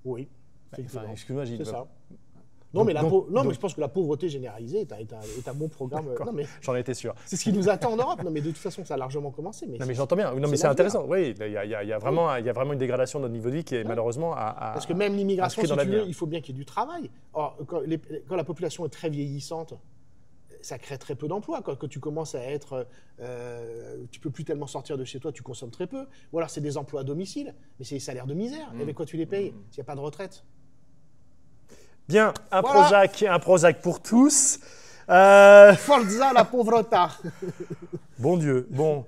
[SPEAKER 2] Oui.
[SPEAKER 1] Enfin,
[SPEAKER 2] effectivement.
[SPEAKER 1] excuse-moi, Gilles.
[SPEAKER 2] C'est ça.
[SPEAKER 1] Donc-
[SPEAKER 2] Mais
[SPEAKER 1] donc-
[SPEAKER 2] je pense que la pauvreté généralisée est un bon programme.
[SPEAKER 1] D'accord.
[SPEAKER 2] Non, mais
[SPEAKER 1] J'en étais sûr.
[SPEAKER 2] c'est ce qui nous attend en Europe. Non, mais de toute façon, ça a largement commencé.
[SPEAKER 1] Non, mais j'entends bien. Non, mais
[SPEAKER 2] c'est
[SPEAKER 1] c'est
[SPEAKER 2] l'avenir.
[SPEAKER 1] intéressant. Oui, il y a vraiment une dégradation de notre niveau de vie qui est malheureusement
[SPEAKER 2] Parce que même l'immigration,
[SPEAKER 1] inscrit
[SPEAKER 2] si
[SPEAKER 1] dans
[SPEAKER 2] tu veux,
[SPEAKER 1] l'avenir.
[SPEAKER 2] il faut bien qu'il y ait du travail. Or, quand la population est très vieillissante, ça crée très peu d'emplois. Quand tu commences à être... tu peux plus tellement sortir de chez toi, tu consommes très peu. Ou alors, c'est des emplois à domicile, mais c'est des salaires de misère. Et avec quoi tu les payes s'il n'y a pas de retraite?
[SPEAKER 1] Bien,
[SPEAKER 2] Voilà.
[SPEAKER 1] un Prozac pour tous.
[SPEAKER 2] Forza la povreta.
[SPEAKER 1] Bon Dieu, bon.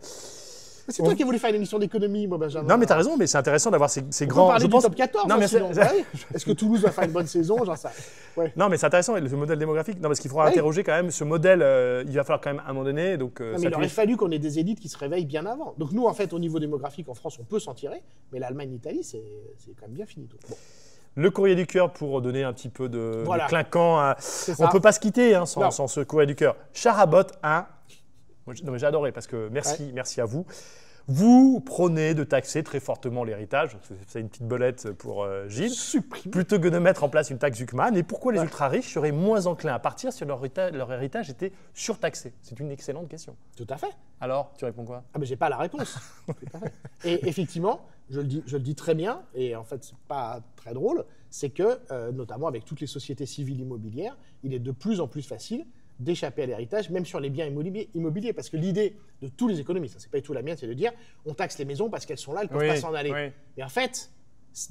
[SPEAKER 2] C'est toi qui as voulu faire une émission d'économie, moi, Benjamin.
[SPEAKER 1] Non, mais t'as raison, mais c'est intéressant d'avoir ces
[SPEAKER 2] On peut
[SPEAKER 1] grands.
[SPEAKER 2] parler
[SPEAKER 1] Je
[SPEAKER 2] du
[SPEAKER 1] pense.
[SPEAKER 2] top 14,
[SPEAKER 1] Non,
[SPEAKER 2] hein,
[SPEAKER 1] mais
[SPEAKER 2] sinon.
[SPEAKER 1] c'est-
[SPEAKER 2] Ouais. Est-ce que Toulouse va faire une bonne saison? J'en sais rien. Ouais.
[SPEAKER 1] Non, mais c'est intéressant, le modèle démographique. Non, parce qu'il faudra
[SPEAKER 2] Oui.
[SPEAKER 1] interroger quand même ce modèle. Il va falloir quand même à un moment donné. Donc,
[SPEAKER 2] Non, mais il
[SPEAKER 1] s'appuyer
[SPEAKER 2] aurait fallu qu'on ait des élites qui se réveillent bien avant. Donc nous, en fait, au niveau démographique, en France, on peut s'en tirer, mais l'Allemagne, l'Italie, c'est quand même bien fini. Tout. Bon.
[SPEAKER 1] Le courrier du cœur pour donner un petit peu de
[SPEAKER 2] Voilà.
[SPEAKER 1] clinquant.
[SPEAKER 2] C'est
[SPEAKER 1] On
[SPEAKER 2] ça.
[SPEAKER 1] ne peut pas se quitter hein,
[SPEAKER 2] Non.
[SPEAKER 1] sans ce courrier du cœur. Charabot 1. Non, mais j'ai adoré parce que merci à vous. Vous prônez de taxer très fortement l'héritage. C'est une petite belette pour Gilles.
[SPEAKER 2] Supprime.
[SPEAKER 1] Plutôt que de mettre en place une taxe Zuckman. Et pourquoi les ultra-riches seraient moins enclins à partir si leur héritage était surtaxé? C'est une excellente question.
[SPEAKER 2] Tout à fait.
[SPEAKER 1] Alors, tu réponds quoi?
[SPEAKER 2] Ah, mais j'ai pas la réponse. Tout à fait. Et effectivement, je le dis très bien, et en fait, c'est pas très drôle, c'est que, notamment avec toutes les sociétés civiles immobilières, il est de plus en plus facile d'échapper à l'héritage, même sur les biens immobiliers. Parce que l'idée de tous les économistes, c'est pas du tout la mienne, c'est de dire on taxe les maisons parce qu'elles sont là, elles ne peuvent pas s'en aller.
[SPEAKER 1] Oui.
[SPEAKER 2] Mais en fait,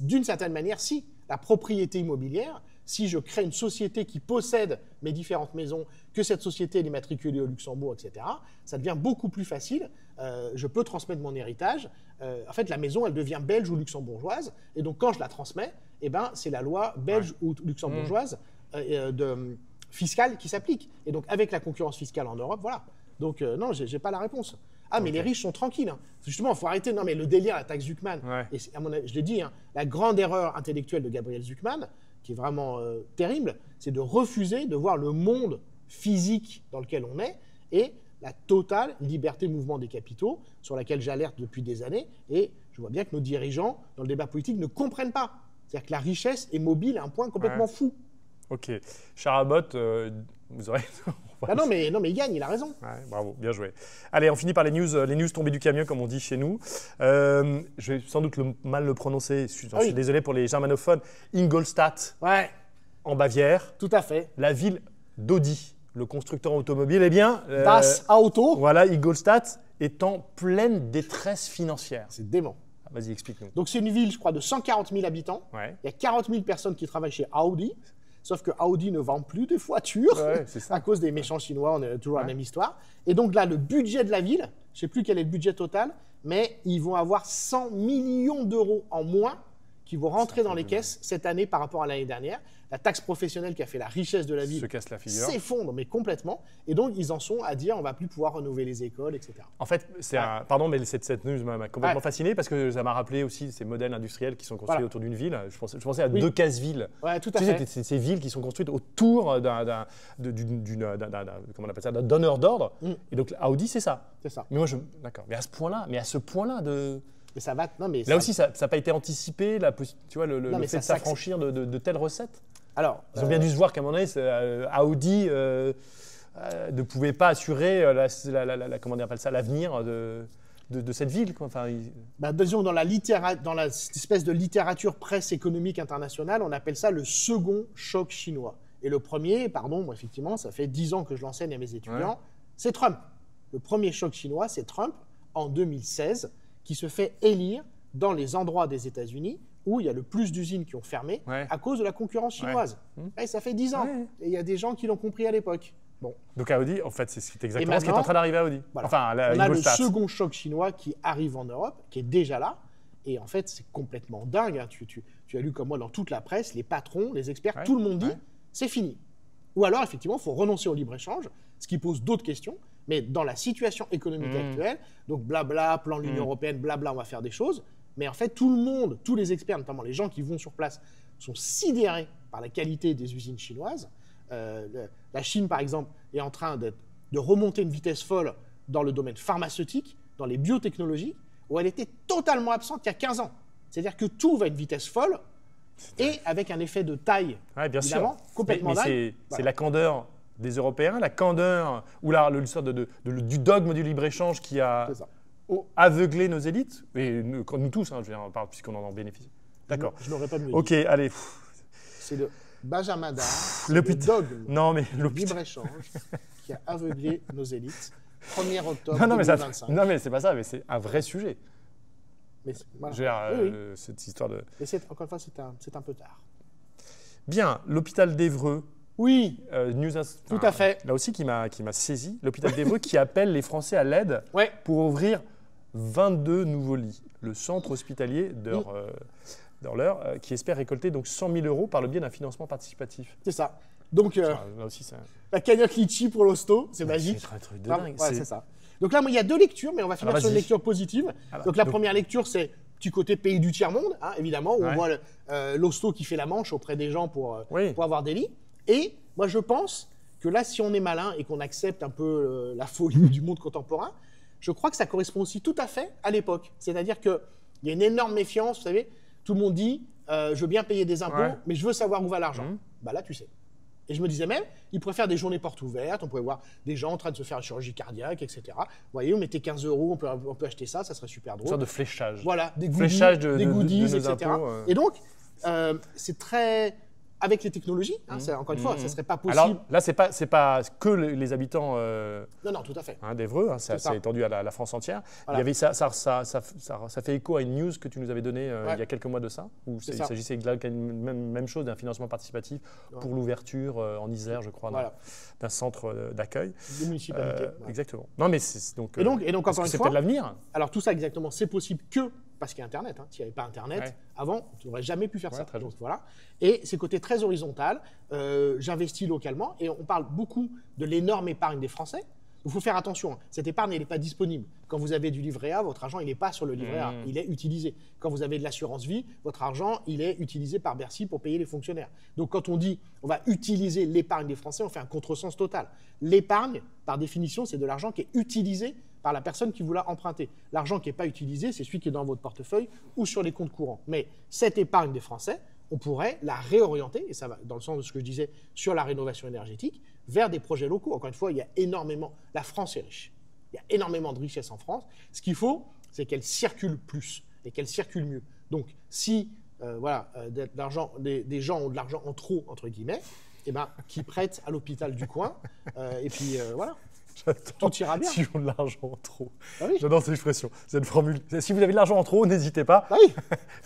[SPEAKER 2] d'une certaine manière, si la propriété immobilière, si je crée une société qui possède mes différentes maisons, que cette société est immatriculée au Luxembourg, etc., ça devient beaucoup plus facile. Je peux transmettre mon héritage. En fait, la maison, elle devient belge ou luxembourgeoise. Et donc, quand je la transmets, eh ben, c'est la loi belge ou luxembourgeoise fiscale qui s'applique. Et donc, avec la concurrence fiscale en Europe, voilà. Donc, non, j'ai pas la réponse. Ah, mais les riches sont tranquilles. Hein. Justement, il faut arrêter. Non, mais le délire, la taxe Zuckman.
[SPEAKER 1] Ouais.
[SPEAKER 2] Et à mon avis, je l'ai dit, hein, la grande erreur intellectuelle de Gabriel Zuckman, qui est vraiment terrible, c'est de refuser de voir le monde physique dans lequel on est et la totale liberté de mouvement des capitaux sur laquelle j'alerte depuis des années. Et je vois bien que nos dirigeants, dans le débat politique, ne comprennent pas. C'est-à-dire que la richesse est mobile à un point complètement fou.
[SPEAKER 1] Ok. Charabot, vous aurez.
[SPEAKER 2] Ah non, mais il gagne, il a raison.
[SPEAKER 1] Ouais, bravo, bien joué. Allez, on finit par les news tombées du camion, comme on dit chez nous. Je vais sans doute mal le prononcer, j'en suis désolé pour les germanophones. Ingolstadt,
[SPEAKER 2] Ouais,
[SPEAKER 1] en Bavière,
[SPEAKER 2] tout à fait.
[SPEAKER 1] la ville d'Audi, le constructeur automobile. Eh bien,
[SPEAKER 2] Das Auto,
[SPEAKER 1] voilà, Ingolstadt est en pleine détresse financière.
[SPEAKER 2] c'est dément.
[SPEAKER 1] Ah, vas-y, explique-nous.
[SPEAKER 2] Donc c'est une ville, je crois, de 140 000 habitants.
[SPEAKER 1] Ouais.
[SPEAKER 2] Il y a 40 000 personnes qui travaillent chez Audi. Sauf que Audi ne vend plus de voitures
[SPEAKER 1] Ouais, c'est ça.
[SPEAKER 2] à cause des méchants chinois. On a toujours la même histoire. Et donc là, le budget de la ville, je ne sais plus quel est le budget total, mais ils vont avoir 100 millions d'euros en moins qui vont rentrer dans les caisses cette année par rapport à l'année dernière. La taxe professionnelle qui a fait la richesse de la ville
[SPEAKER 1] Se casse la figure.
[SPEAKER 2] s'effondre, mais complètement. Et donc, ils en sont à dire on ne va plus pouvoir renouveler les écoles, etc.
[SPEAKER 1] En fait, pardon, mais cette news m'a complètement
[SPEAKER 2] Ouais.
[SPEAKER 1] fasciné parce que ça m'a rappelé aussi ces modèles industriels qui sont construits
[SPEAKER 2] Voilà.
[SPEAKER 1] autour d'une ville. Je pensais à
[SPEAKER 2] Oui.
[SPEAKER 1] deux cases-villes.
[SPEAKER 2] Ouais, tout à
[SPEAKER 1] Tu sais,
[SPEAKER 2] fait.
[SPEAKER 1] ces villes qui sont construites autour d'un comment on appelle ça, d'un donneur d'ordre. Et donc Audi, c'est ça.
[SPEAKER 2] C'est ça.
[SPEAKER 1] Mais moi, d'accord. Mais à ce point-là de.
[SPEAKER 2] Mais ça va. Non, mais
[SPEAKER 1] Là aussi, ça n'a pas été anticipé, tu vois, le
[SPEAKER 2] Non, mais
[SPEAKER 1] fait
[SPEAKER 2] ça
[SPEAKER 1] de s'affranchir de telles recettes.
[SPEAKER 2] Alors,
[SPEAKER 1] Ils ont bien dû se voir qu'à un moment donné, Audi ne pouvait pas assurer comment on appelle ça, l'avenir de cette ville. Quoi. Enfin,
[SPEAKER 2] disons, dans cette espèce de littérature presse économique internationale, on appelle ça le second choc chinois. Et le premier, pardon, moi, effectivement, ça fait 10 ans que je l'enseigne à mes étudiants, c'est Trump. Le premier choc chinois, c'est Trump, en 2016, qui se fait élire dans les endroits des États-Unis où il y a le plus d'usines qui ont fermé à cause de la concurrence chinoise. Et ça fait 10 ans.
[SPEAKER 1] Ouais.
[SPEAKER 2] Et il y a des gens qui l'ont compris à l'époque. Bon.
[SPEAKER 1] Donc Audi, en fait, c'est exactement ce qui est
[SPEAKER 2] maintenant,
[SPEAKER 1] en train d'arriver à Audi.
[SPEAKER 2] Voilà.
[SPEAKER 1] Enfin,
[SPEAKER 2] On a le
[SPEAKER 1] Ingolstadt.
[SPEAKER 2] second choc chinois qui arrive en Europe, qui est déjà là. Et en fait, c'est complètement dingue. Hein. Tu as lu comme moi dans toute la presse, les patrons, les experts,
[SPEAKER 1] Ouais,
[SPEAKER 2] tout le monde dit
[SPEAKER 1] ouais.
[SPEAKER 2] c'est fini. Ou alors, effectivement, il faut renoncer au libre-échange, ce qui pose d'autres questions. Mais dans la situation économique actuelle, donc blabla, plan de l'Union européenne, blabla, on va faire des choses. Mais en fait, tout le monde, tous les experts, notamment les gens qui vont sur place, sont sidérés par la qualité des usines chinoises. La Chine, par exemple, est en train de remonter une vitesse folle dans le domaine pharmaceutique, dans les biotechnologies, où elle était totalement absente il y a 15 ans. C'est-à-dire que tout va à une vitesse folle et avec un effet de taille,
[SPEAKER 1] Ouais, bien
[SPEAKER 2] évidemment,
[SPEAKER 1] sûr.
[SPEAKER 2] complètement
[SPEAKER 1] Mais
[SPEAKER 2] dingue.
[SPEAKER 1] c'est
[SPEAKER 2] Voilà.
[SPEAKER 1] la candeur des Européens, la candeur ou l'histoire du dogme du libre-échange qui a
[SPEAKER 2] C'est ça.
[SPEAKER 1] aveuglé nos élites, et nous tous, hein, je veux dire, puisqu'on en bénéficie. D'accord.
[SPEAKER 2] Je n'aurais pas mieux dit.
[SPEAKER 1] Ok, allez.
[SPEAKER 2] C'est le Benjamin Dard, c'est
[SPEAKER 1] Le
[SPEAKER 2] le
[SPEAKER 1] putain.
[SPEAKER 2] dogme
[SPEAKER 1] Non, mais
[SPEAKER 2] du
[SPEAKER 1] l'hôpital.
[SPEAKER 2] libre-échange qui a aveuglé nos élites. 1er octobre
[SPEAKER 1] Non, mais
[SPEAKER 2] 2025.
[SPEAKER 1] non, mais c'est pas ça, mais c'est un vrai sujet.
[SPEAKER 2] Mais voilà.
[SPEAKER 1] Je veux dire,
[SPEAKER 2] Oui, oui.
[SPEAKER 1] cette histoire de.
[SPEAKER 2] Mais encore une fois, c'est un peu tard.
[SPEAKER 1] Bien, l'hôpital d'Évreux.
[SPEAKER 2] Oui, tout à fait.
[SPEAKER 1] Là aussi, qui m'a saisi. L'hôpital d'Évreux qui appelle les Français à l'aide
[SPEAKER 2] Ouais.
[SPEAKER 1] pour ouvrir 22 nouveaux lits. Le centre hospitalier d'Eure, qui espère récolter donc 100 000 euros par le biais d'un financement participatif.
[SPEAKER 2] C'est ça. Donc,
[SPEAKER 1] Là aussi, c'est
[SPEAKER 2] la cagnotte litchi pour l'hosto, c'est magique.
[SPEAKER 1] c'est un truc de
[SPEAKER 2] Ah,
[SPEAKER 1] dingue.
[SPEAKER 2] ouais, c'est ça. Donc là, moi, il y a deux lectures, mais on va finir
[SPEAKER 1] Alors,
[SPEAKER 2] sur une
[SPEAKER 1] vas-y.
[SPEAKER 2] lecture positive.
[SPEAKER 1] Alors,
[SPEAKER 2] Donc la
[SPEAKER 1] donc-
[SPEAKER 2] première lecture, c'est du côté pays du tiers-monde, hein, évidemment, où
[SPEAKER 1] Ouais.
[SPEAKER 2] on voit l'hosto qui fait la manche auprès des gens pour
[SPEAKER 1] Oui.
[SPEAKER 2] avoir des lits. Et moi, je pense que là, si on est malin et qu'on accepte un peu la folie du monde contemporain, je crois que ça correspond aussi tout à fait à l'époque. C'est-à-dire qu'il y a une énorme méfiance, vous savez, tout le monde dit je veux bien payer des impôts,
[SPEAKER 1] Ouais.
[SPEAKER 2] mais je veux savoir où va l'argent.
[SPEAKER 1] Mhm.
[SPEAKER 2] Bah là, tu sais. Et je me disais même, ils pourraient faire des journées portes ouvertes, on pourrait voir des gens en train de se faire une chirurgie cardiaque, etc. Vous voyez, vous mettez 15 euros, on peut acheter ça ça serait super
[SPEAKER 1] Une
[SPEAKER 2] drôle.
[SPEAKER 1] sorte de fléchage.
[SPEAKER 2] Voilà, des goodies,
[SPEAKER 1] Fléchage de
[SPEAKER 2] des
[SPEAKER 1] nos
[SPEAKER 2] goodies,
[SPEAKER 1] impôts,
[SPEAKER 2] etc. Et donc, c'est très... Avec les technologies, hein, encore une fois, ça ne serait pas possible.
[SPEAKER 1] Alors là, c'est pas que les habitants
[SPEAKER 2] Non, tout à fait.
[SPEAKER 1] d'Évreux, hein, c'est
[SPEAKER 2] C'est ça.
[SPEAKER 1] assez étendu à la France entière.
[SPEAKER 2] Voilà.
[SPEAKER 1] Il y avait ça fait écho à une news que tu nous avais donnée
[SPEAKER 2] Ouais.
[SPEAKER 1] il y a quelques mois de ça, où
[SPEAKER 2] C'est
[SPEAKER 1] il
[SPEAKER 2] ça.
[SPEAKER 1] s'agissait de la même chose, d'un financement participatif pour l'ouverture en Isère, je crois,
[SPEAKER 2] Voilà.
[SPEAKER 1] d'un centre d'accueil.
[SPEAKER 2] Des municipalités. Voilà.
[SPEAKER 1] Exactement. Non, mais c'est donc.
[SPEAKER 2] Et donc
[SPEAKER 1] parce
[SPEAKER 2] encore
[SPEAKER 1] que
[SPEAKER 2] une
[SPEAKER 1] c'est
[SPEAKER 2] fois,
[SPEAKER 1] peut-être l'avenir.
[SPEAKER 2] alors tout ça exactement, c'est possible que parce qu'il y a Internet. Hein. S'il n'y avait pas Internet,
[SPEAKER 1] Ouais.
[SPEAKER 2] avant, on n'aurait jamais pu faire
[SPEAKER 1] Ouais,
[SPEAKER 2] ça.
[SPEAKER 1] très
[SPEAKER 2] Donc
[SPEAKER 1] juste.
[SPEAKER 2] voilà. Et c'est côté très horizontal. J'investis localement et on parle beaucoup de l'énorme épargne des Français. Il faut faire attention. Hein. Cette épargne, elle n'est pas disponible. Quand vous avez du livret A, votre argent, il n'est pas sur le livret A. Il est utilisé. Quand vous avez de l'assurance vie, votre argent, il est utilisé par Bercy pour payer les fonctionnaires. Donc quand on dit on va utiliser l'épargne des Français, on fait un contresens total. L'épargne, par définition, c'est de l'argent qui est utilisé par la personne qui vous l'a emprunté. L'argent qui n'est pas utilisé, c'est celui qui est dans votre portefeuille ou sur les comptes courants. Mais cette épargne des Français, on pourrait la réorienter, et ça va dans le sens de ce que je disais sur la rénovation énergétique, vers des projets locaux. Encore une fois, il y a énormément... La France est riche. Il y a énormément de richesses en France. Ce qu'il faut, c'est qu'elle circule plus et qu'elle circule mieux. Donc, si des gens ont de l'argent en trop, entre guillemets, eh ben, qui prêtent à l'hôpital du coin, et puis voilà.
[SPEAKER 1] J'adore.
[SPEAKER 2] Tout ira bien.
[SPEAKER 1] Si on a de l'argent en trop.
[SPEAKER 2] Ah oui.
[SPEAKER 1] J'adore cette expression, cette formule. Si vous avez de l'argent en trop, n'hésitez pas.
[SPEAKER 2] Ah oui,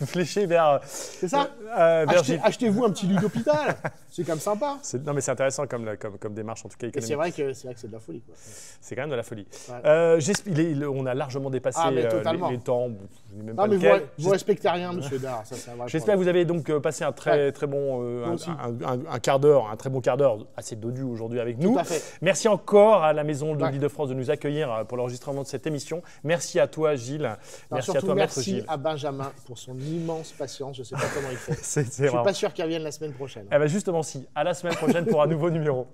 [SPEAKER 1] Fléchez vers.
[SPEAKER 2] c'est ça.
[SPEAKER 1] Vers Gilles.
[SPEAKER 2] Achetez-vous un petit lit d'hôpital. C'est comme sympa.
[SPEAKER 1] Non, mais c'est intéressant comme démarche, en tout cas
[SPEAKER 2] Et
[SPEAKER 1] économique.
[SPEAKER 2] c'est vrai que c'est de la folie. Quoi.
[SPEAKER 1] C'est quand même de la folie.
[SPEAKER 2] Ouais.
[SPEAKER 1] On a largement dépassé
[SPEAKER 2] Ah, mais totalement.
[SPEAKER 1] les temps. Je n'ai même
[SPEAKER 2] Non,
[SPEAKER 1] pas
[SPEAKER 2] mais
[SPEAKER 1] lequel.
[SPEAKER 2] vous respectez rien, monsieur Dard. Ça, c'est un vrai
[SPEAKER 1] J'espère que
[SPEAKER 2] problème.
[SPEAKER 1] vous avez donc passé un très bon
[SPEAKER 2] Moi aussi.
[SPEAKER 1] un quart d'heure, un très bon quart d'heure assez dodu aujourd'hui avec nous.
[SPEAKER 2] Tout à fait.
[SPEAKER 1] Merci encore à la Maison de
[SPEAKER 2] Ouais.
[SPEAKER 1] l'Île-de-France de nous accueillir pour l'enregistrement de cette émission. Merci à toi Gilles.
[SPEAKER 2] Alors,
[SPEAKER 1] Merci à
[SPEAKER 2] surtout,
[SPEAKER 1] toi Maître
[SPEAKER 2] merci
[SPEAKER 1] Gilles.
[SPEAKER 2] à Benjamin pour son immense patience. Je ne sais pas comment il fait.
[SPEAKER 1] C'est
[SPEAKER 2] Je ne suis
[SPEAKER 1] vraiment.
[SPEAKER 2] pas sûr qu'il revienne la semaine prochaine.
[SPEAKER 1] Eh ben justement si. À la semaine prochaine pour un nouveau numéro.